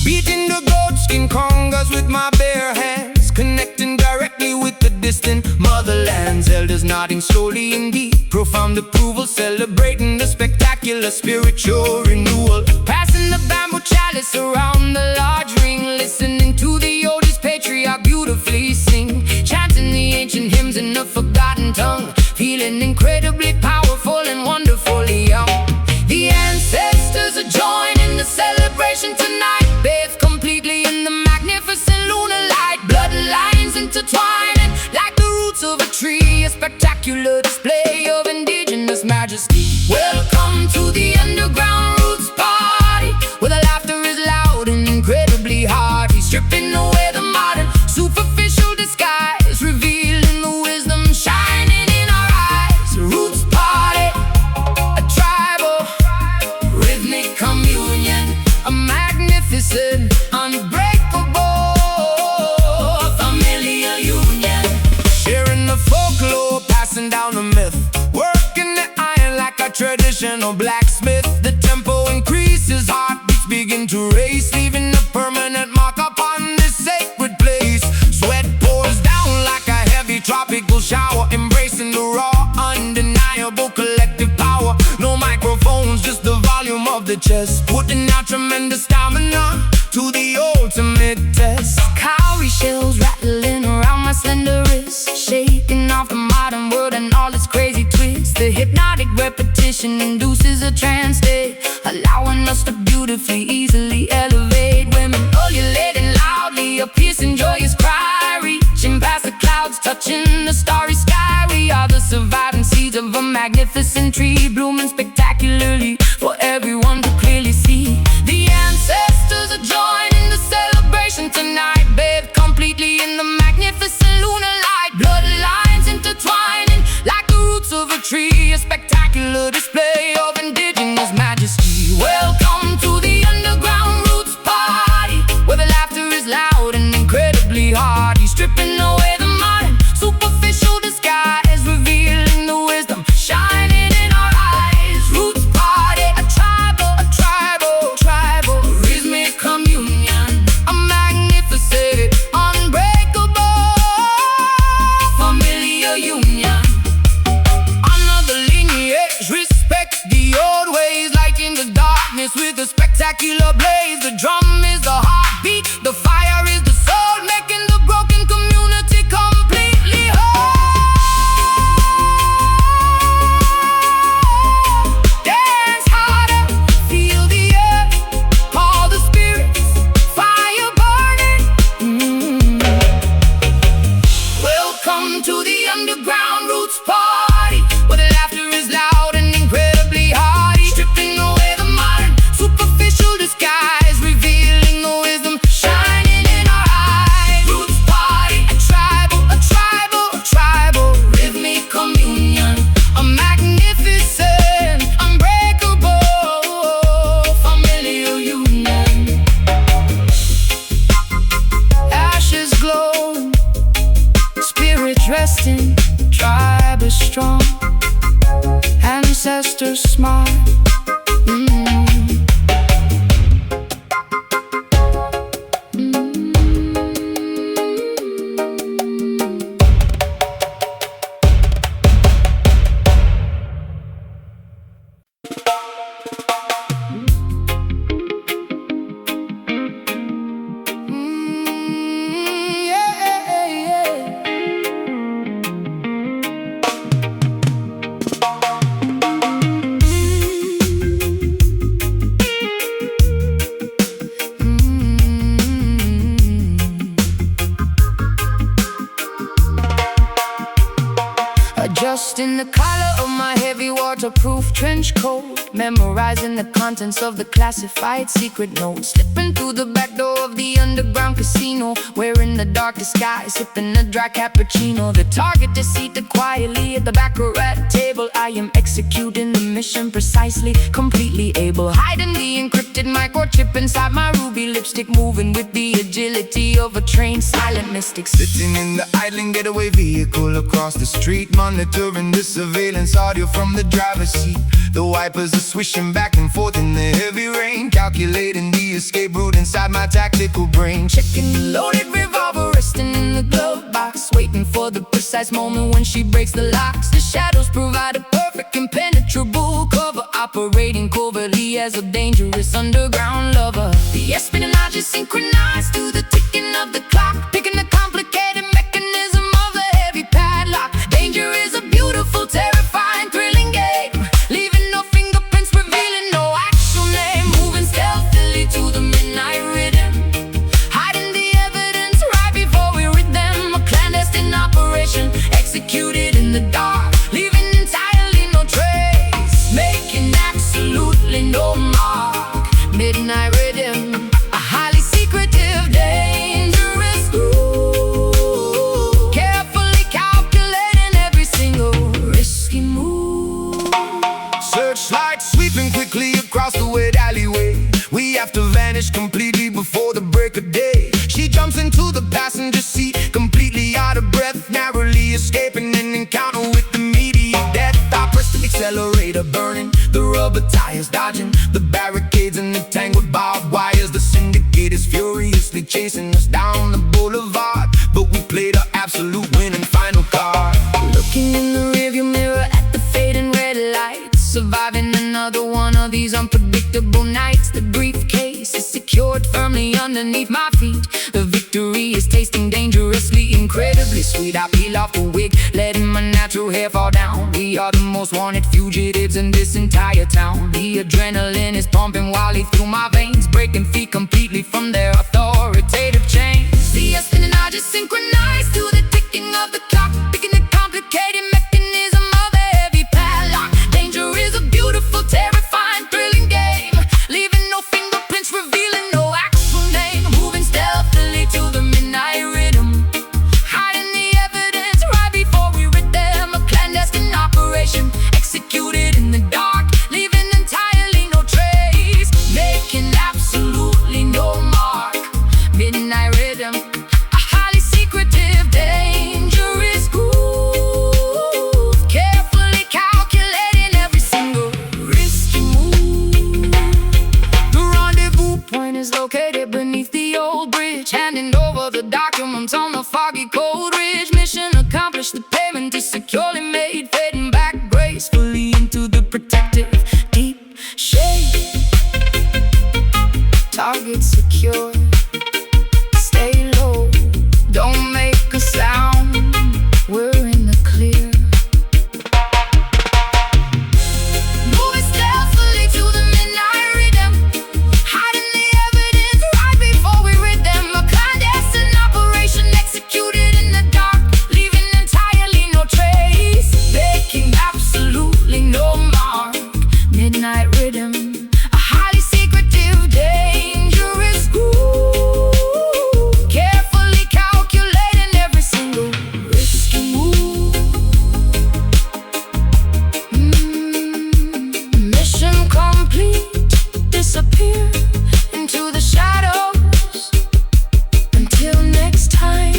beating the goatskin congas with my bare hands, connecting directly with the distant motherlands. Elders nodding slowly in deep, profound approval, celebrating the spectacular spiritual renewal. Passing the bamboo chalice around the large ring, listening to the oldest patriarch beautifully sing, chanting the ancient hymns in a forgotten tongue, feeling incredibly powerful and wonderfully young. professional blacksmith. The tempo increases, heartbeats begin to race, leaving a permanent mark upon this sacred place. Sweat pours down like a heavy tropical shower, embracing the raw, undeniable collective power. No microphones, just the volume of the chest, putting out tremendous stamina to the ultimate test. Cowrie shells rattling around my slender wrist, shaking off the modern world and all its crazy twists. The hypnotic repetition induces a trance state, allowing us to beautifully, easily elevate. Women ululating loudly, a piercing, joyous cry, reaching past the clouds, touching the starry sky. We are the surviving seeds of a magnificent tree, blooming spectacularly for everyone to clearly see. The ancestors are joining the celebration tonight, bathed completely in the magnificent lunar light. Bloodlines intertwining like the roots of a tree, a spectacular display of indigenous majesty. Welcome to the underground roots party, where the laughter is loud and incredibly hearty, stripping away the modern superficial disguise, revealing the wisdom shining in our eyes. Roots party, a tribal rhythmic communion, a magnificent, unbreakable, familiar union. Honor the lineage, respect the old ways, light in the darkness with a spectacular blaze. The drum is the heartbeat, the fire is the soul, making the broken community completely whole. Dance harder, feel the earth, call the spirits, fire burning. Welcome to the underground roots party, where the laughter is loud and incredibly hearty, stripping away the modern superficial disguise, revealing the wisdom shining in our eyes. Roots party, a tribal rhythmic communion, a magnificent, unbreakable, familiar union. Ashes glow, spirits resting, tribe is strong, ancestors smile. Adjusting the collar of my heavy waterproof trench coat, memorizing the contents of the classified secret notes, slipping through the back door of the underground casino, wearing the darkest sky, sipping a dry cappuccino. The target is seated quietly at the baccarat table. I am executing the mission precisely, completely able, hiding the encrypted microchip inside my ruby lipstick, moving with the agility of a trained silent mystic. Sitting in the idling getaway vehicle across the street, monitoring the surveillance audio from the driver's seat. The wipers are swishing back and forth in the heavy rain, calculating the escape route inside my tactical brain. Checking the loaded revolver resting in the glove box, waiting for the precise moment when she breaks the locks. The shadows provide a perfect impenetrable cover, operating covertly as a dangerous underground lover. The espionage is synchronized to the ticking of the clock, picking the complicated mechanism of the heavy padlock. Danger is a beautiful, terrifying, thrilling game, leaving no fingerprints, revealing no actual name, moving stealthily to the midnight rhythm, hiding the evidence right before we read them. A clandestine operation executed in the dark, leaving entirely no trace, making absolutely no mark. Midnight rhythm, a highly secretive, dangerous group, carefully calculating every single risky move. Searchlight sweeping quickly across the wet alleyway. We have to vanish completely before the break of day. She jumps into the passenger seat, completely out of breath, narrowly escaping an encounter with immediate death. I press the accelerator, burning the road barricades and the tangled barbed wires. The syndicate is furiously chasing us down the boulevard, but we played our absolute winning final card. Looking in the rearview mirror at the fading red lights, surviving another one of these unpredictable nights. The briefcase is secured firmly underneath my feet. The victory is tasting dangerously, incredibly sweet. I peel off the wig, letting my natural hair fall down. We are the most wanted fugitives in this entire town. The adrenaline is pumping wildly through my veins, breaking free completely from their authoritative chains. See us spinning, I just synchronize to the ticking of the clock, picking the complicated mechanism of a heavy padlock. Danger is a beautiful, terrifying, thrilling game, leaving no fingerprints, revealing no actual name. Moving stealthily to the midnight rhythm, hiding the evidence right before we rid them. A clandestine operation executed in the dark, leaving entirely no trace, making absolutely no mark. Midnight rhythm, a highly secretive, dangerous groove, carefully calculating every single risky move. The rendezvous point is located beneath the old bridge, handing over the documents on the foggy cold ridge. Mission accomplished, the payment is securely made, fading back gracefully into the protective deep shade. Target secure, stay low, don't make a sound, we're in the clear. Moving stealthily to the midnight rhythm, hiding the evidence right before we rid them. A clandestine operation executed in the dark, leaving entirely no trace, making absolutely no mark. Midnight rhythm, a highly secretive, dangerous groove, carefully calculating every single risky move. Mission complete, disappear into the shadows. Until next time.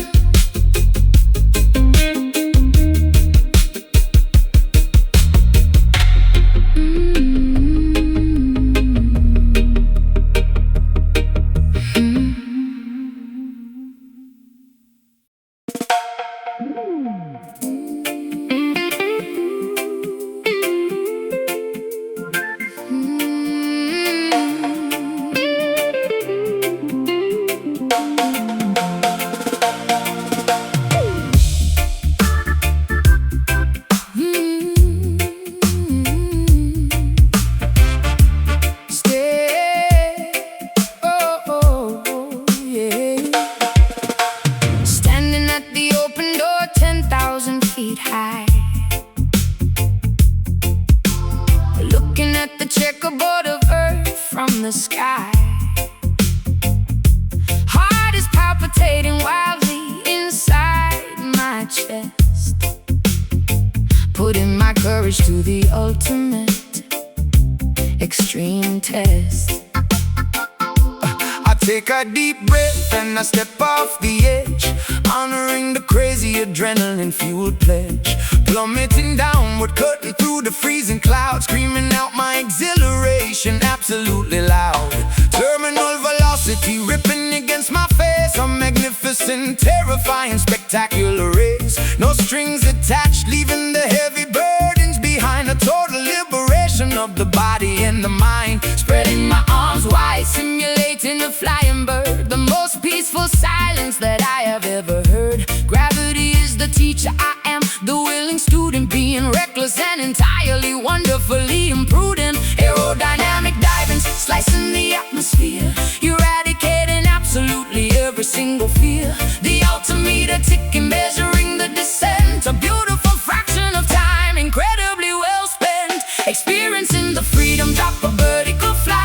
Standing at the open door, 10,000 feet high, looking at the checkerboard of earth from the sky. Heart is palpitating wildly inside my chest, putting my courage to the ultimate extreme test. I take a deep breath and I step off the edge, honoring the crazy adrenaline-fueled pledge. Plummeting downward, cutting through the freezing clouds, screaming out my exhilaration absolutely loud. Terminal velocity ripping against my face, a magnificent, terrifying, spectacular race. No strings attached, leaving the heavy burdens behind. A total liberation of the body and the mind, spreading my arms wide, simulating a flying bird. The most peaceful silence that I have ever heard. Gravity is the teacher, I am the willing student, being reckless and entirely wonderfully imprudent. Aerodynamic diving, slicing the atmosphere, eradicating absolutely every single fear. The altimeter ticking, measuring the descent, a beautiful fraction of time, incredibly well spent. Experiencing the freedom, drop a vertical flight.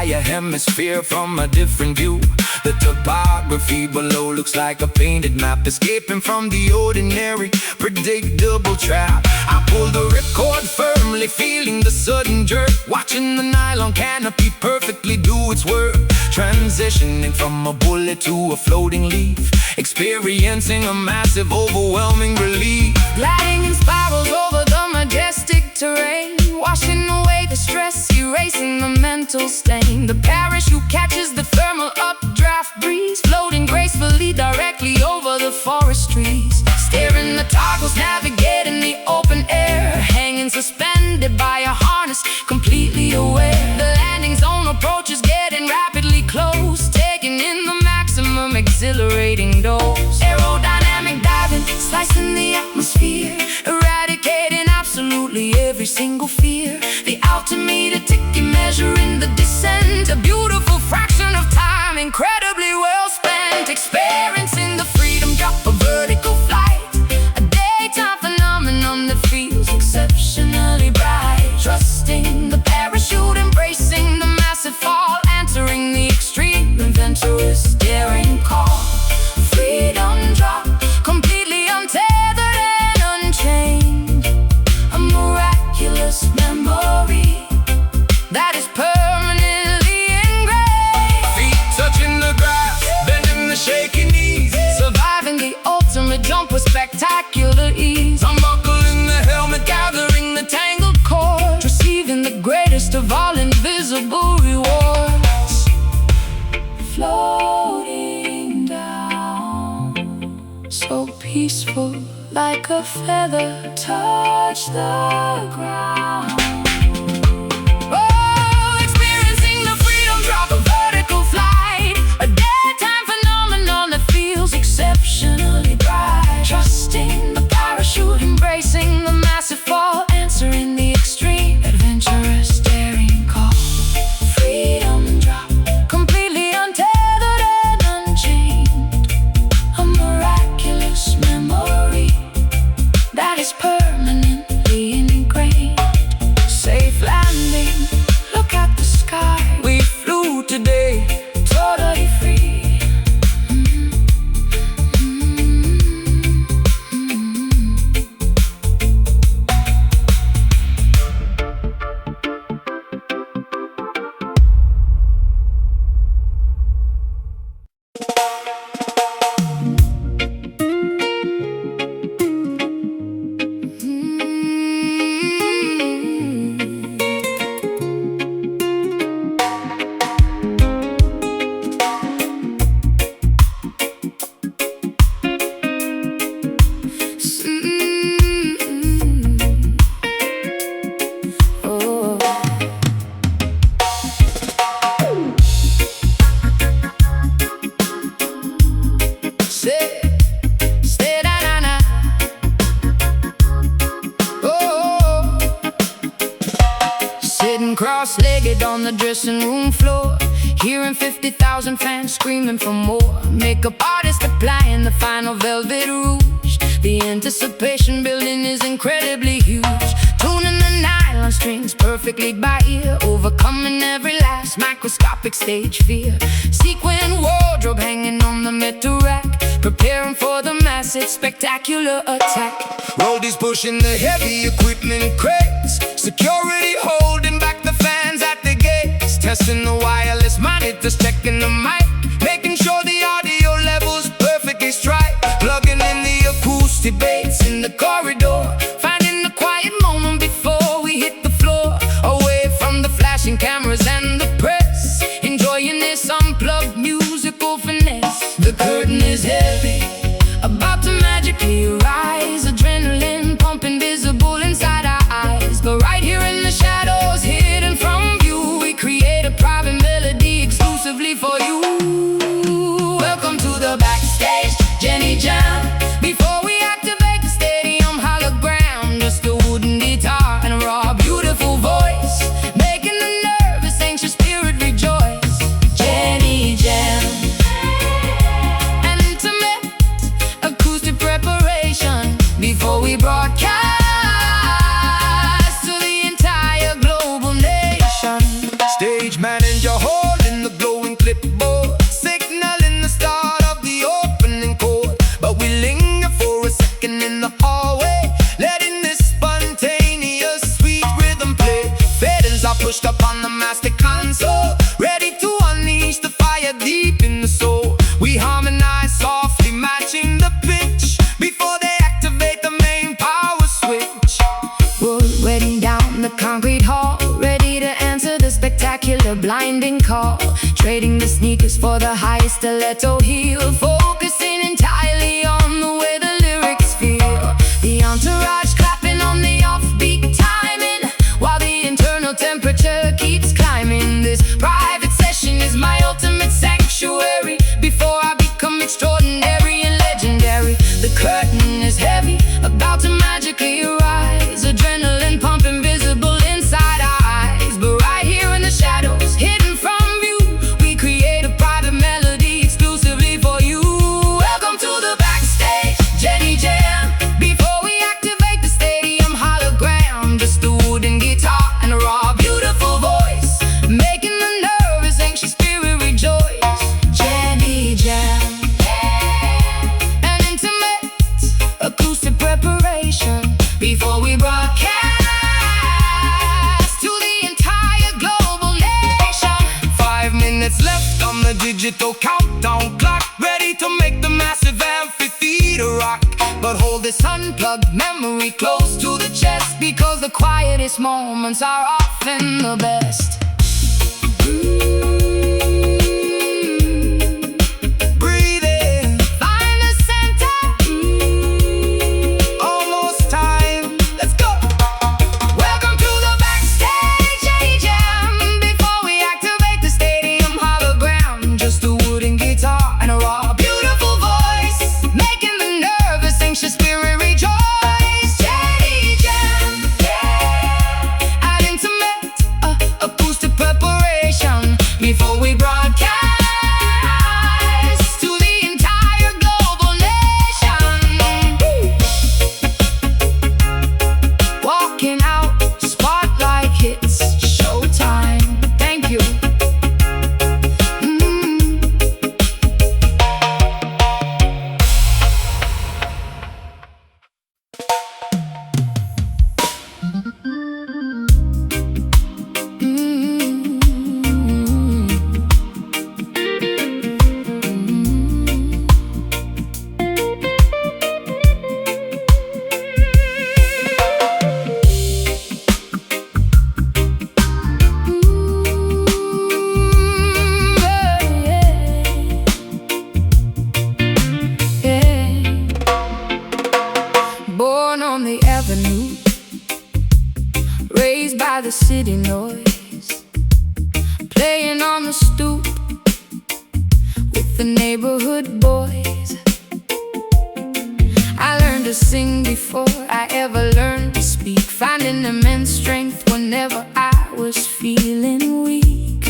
entire hemisphere from a different view. The topography below looks like a painted map, escaping from the ordinary, predictable trap. I pull the ripcord firmly, feeling the sudden jerk, watching the nylon canopy perfectly do its work, transitioning from a bullet to a floating leaf, experiencing a massive, overwhelming relief. Gliding in spirals over the majestic terrain, washing away the stress, erasing the mental stain. The parachute catches the thermal updraft breeze, floating gracefully directly over the forest trees. Steering the toggles, navigating the open air, hanging suspended by a harness, completely aware. The landing zone approaches, getting rapidly close, taking in the maximum exhilarating dose. Aerodynamic diving, slicing the atmosphere, eradicating absolutely every single fear. The altimeter ticking, measuring the descent, a beautiful fraction of time, incredibly well spent. Experiencing the freedom drop, a vertical flight, a daytime phenomenon that feels exceptionally bright. Trusting the parachute, embracing the massive fall, entering the extreme, adventurous, daring call. Freedom drop, completely untethered and unchained, a miraculous memory that is permanently ingrained. Feet touching the grass, bending the shaky knees, Surviving the ultimate jump with spectacular ease. unbuckling the helmet, Gathering the tangled cords, receiving the greatest of all invisible rewards. Floating down, so peaceful, like a feather touch the ground. Oh, experiencing the freedom drop, a vertical flight, a daytime phenomenon that feels exceptionally bright. Trusting the parachute, embracing the massive fall, answering the extreme, adventurous, daring call. Freedom drop, completely untethered and unchained, a miraculous memory that is permanently ingrained. Safe landing, look at the sky, we flew today. totally free. Sitting cross-legged on the dressing room floor, hearing 50,000 fans screaming for more. Makeup artist applying the final velvet rouge. The anticipation building is incredibly huge. Tuning the nylon strings perfectly by ear, overcoming every last microscopic stage fear. Sequin wardrobe hanging on the metal rack, preparing for the massive spectacular attack. Roadies pushing the heavy equipment crates, security holding back the fans at the gates, testing the wireless monitors, checking the mic, making sure the audio levels perfectly strike. Plugging in the acoustic bass in the corridor, finding the quiet moment before we hit the floor. Away from the flashing cameras and the press, enjoying this unplugged musical finesse. The curtain is heavy, about to magically rise, adrenaline pumping visible inside our eyes. But right here in the shadows, hidden from view, we create a private melody exclusively for you. trading the sneakers for the highest stiletto heel, focusing entirely on the way the lyrics feel. The entourage clapping on the offbeat timing, while the internal temperature keeps climbing. This private session is my ultimate sanctuary before I become extraordinary and legendary. The curtain is heavy, about to magically rise, adrenaline pumping visible inside our eyes. But right here in the shadows, hidden from view, we create a private melody exclusively for you. Welcome to the backstage, Jenny Jam. Before we activate the stadium hologram, just a wooden guitar and a raw, beautiful voice, making the nervous, anxious spirit rejoice. Jenny Jam, an intimate acoustic preparation before we broadcast to the entire global nation. 5 minutes left on the digital countdown clock, ready to make the massive amphitheater rock. But hold this unplugged memory close to the chest, because the quietest moments are often the best. Breathe in, Find the center. almost time, let's go. Welcome to the backstage, Jenny Jam. Before we activate the stadium hologram, just a wooden guitar and a raw, beautiful voice, making the nervous, anxious spirit rejoice. Jenny Jam, an intimate acoustic preparation before we broadcast to the entire global nation. Walking out, spotlight hits, showtime. Thank you. Born on the avenue, raised by the city noise, playing on the stoop with the neighborhood boys. I learned to sing before I ever learned to speak, finding immense strength whenever I was feeling weak.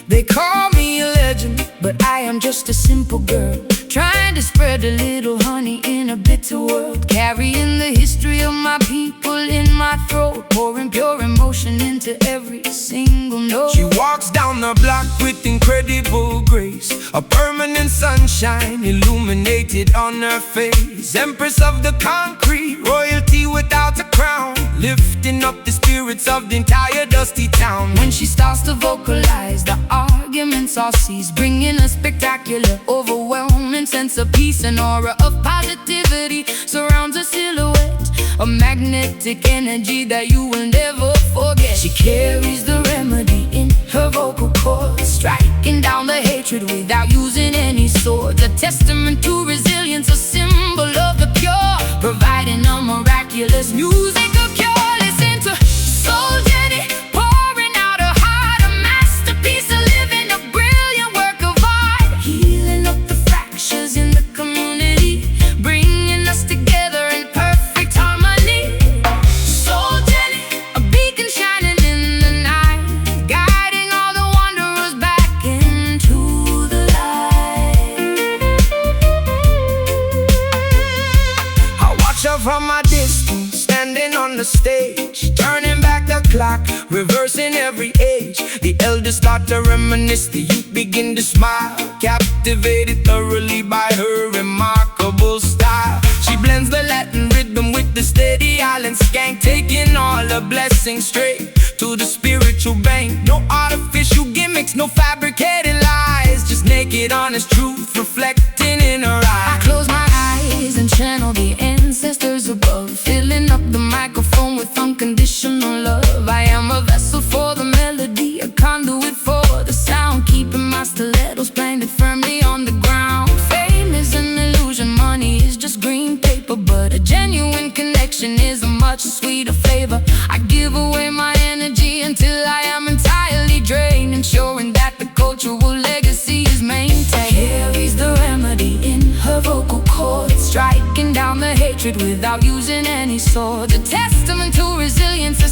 They call me a legend, but I am just a simple girl, trying to spread a little honey in a bitter world, carrying the history of my people in my throat, pouring pure emotion into every single note. She walks down the block with incredible grace, a permanent sunshine illuminated on her face. Empress of the concrete, royalty without a crown, lifting up the spirits of the entire dusty town. When she starts to vocalize, the arguments all cease, bringing a spectacular, overwhelming sense of peace. An aura of positivity surrounds her silhouette, a magnetic energy that you will never forget. She carries the remedy in her vocal cords, striking down the hatred without using any swords. A testament to resilience, a symbol of the pure, providing a miraculous music of cure. Listen to Soul Jenny, pouring out her heart, a masterpiece, a living, a brilliant work of art, healing up the fractures in the community, bringing us together in perfect harmony. Soul Jenny, a beacon shining in the night, guiding all the wanderers back into the light. I watch her from a distance, standing on the stage, turning back the clock, reversing every age. The elders start to reminisce, the youth begin to smile, captivated thoroughly by her remarkable style. She blends the Latin rhythm with the steady island skank, taking all the blessings straight to the spiritual bank. No artificial gimmicks, no fabricated lies, just naked honest truth reflecting in her eyes. I close my eyes and channel the ancestors above, filling up the microphone with unconditional love. I the hatred without using any sword. A testament to resilience, a